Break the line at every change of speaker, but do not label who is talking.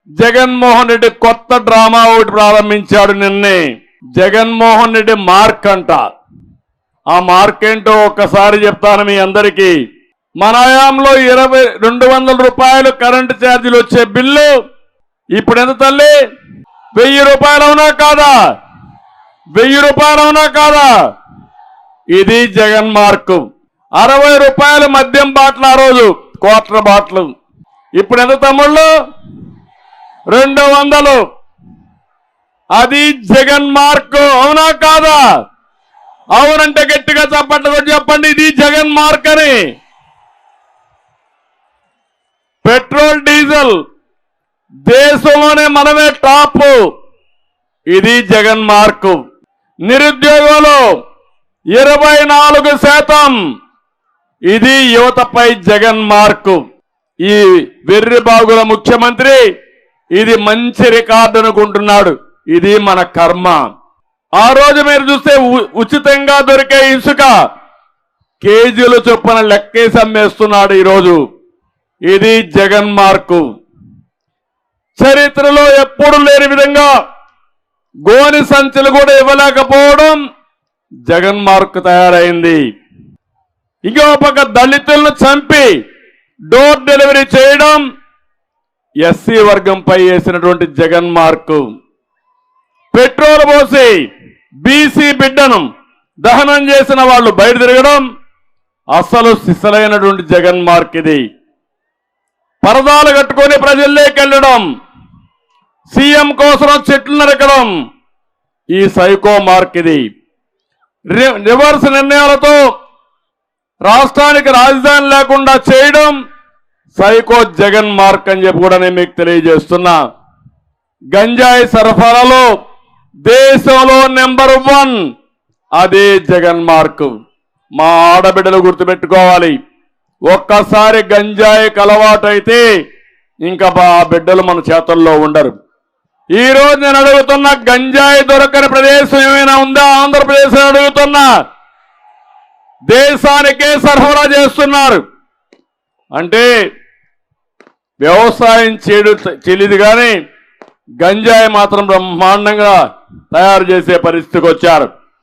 జగన్మోహన్ రెడ్డి కొత్త డ్రామా ఒకటి ప్రారంభించాడు నిన్నే. జగన్మోహన్ రెడ్డి మార్క్ అంట. ఆ మార్క్ ఏంటో ఒక్కసారి చెప్తాను మీ అందరికీ. మన హయాంలో 200 రూపాయలు కరెంటు ఛార్జీలు వచ్చే బిల్లు ఇప్పుడు ఎంత తల్లి? 1000 రూపాయలు అవునా కాదా? 1000 రూపాయలు అవునా కాదా? ఇది జగన్ మార్కు. 60 రూపాయలు మద్యం బాటలు ఆ రోజు, క్వార్టర్ బాటలు. ఇప్పుడు ఎంత తమ్ముళ్ళు? 200. అది జగన్ మార్కు. అవునా కాదా? అవునంటే గట్టిగా చప్పట్లు కొట్టి చెప్పండి, ఇది జగన్ మార్క్ అని. పెట్రోల్ డీజిల్ దేశంలోనే మనమే టాప్. ఇది జగన్ మార్కు. నిరుద్యోగంలో 24%. ఇది యువతపై జగన్ మార్కు. ఈ వెర్రి బాగుల ముఖ్యమంత్రి ఇది మంచి రికార్డు అనుకుంటున్నాడు. ఇది మన కర్మ. ఆ రోజు మీరు చూస్తే ఉచితంగా దొరికే ఇసుక కేజీల చొప్పున లెక్కేసి అమ్మేస్తున్నాడు ఈరోజు. ఇది జగన్ మార్కు. చరిత్రలో ఎప్పుడు లేని విధంగా గోని సంచులు కూడా ఇవ్వలేకపోవడం జగన్ మార్కు తయారైంది. ఇంకో పక్క దళితులను చంపి డోర్ డెలివరీ చేయడం ఎస్సీ వర్గంపై వేసినటువంటి జగన్ మార్కు. పెట్రోల్ పోసి బీసీ బిడ్డను దహనం చేసిన వాళ్ళు బయట తిరగడం అసలు సిసలైనటువంటి జగన్ మార్క్ ఇది. పరదాలు కట్టుకొని ప్రజల్లోకి వెళ్ళడం, సీఎం కోసం చెట్లు నరకడం ఈ సైకో మార్క్ ఇది. రివర్స్ నిర్ణయాలతో రాష్ట్రానికి రాజధాని లేకుండా చేయడం సైకో జగన్ మార్క్ అని చెప్పి కూడా నేను మీకు తెలియజేస్తున్నా. గంజాయి సరఫరాలో దేశంలో నెంబర్ 1 అదే జగన్ మార్కు. మా ఆడబిడ్డలు గుర్తుపెట్టుకోవాలి, ఒక్కసారి గంజాయికి అలవాటైతే ఇంకా ఆ బిడ్డలు మన చేతుల్లో ఉండరు. ఈ రోజు నేను అడుగుతున్నా, గంజాయి దొరకని ప్రదేశం ఏమైనా ఉందా? ఆంధ్రప్రదేశ్ అడుగుతున్నా. దేశానికే సరఫరా చేస్తున్నారు అంటే వ్యవసాయం చెల్లిది కానీ గంజాయి మాత్రం బ్రహ్మాండంగా తయారు చేసే పరిస్థితికి వచ్చారు.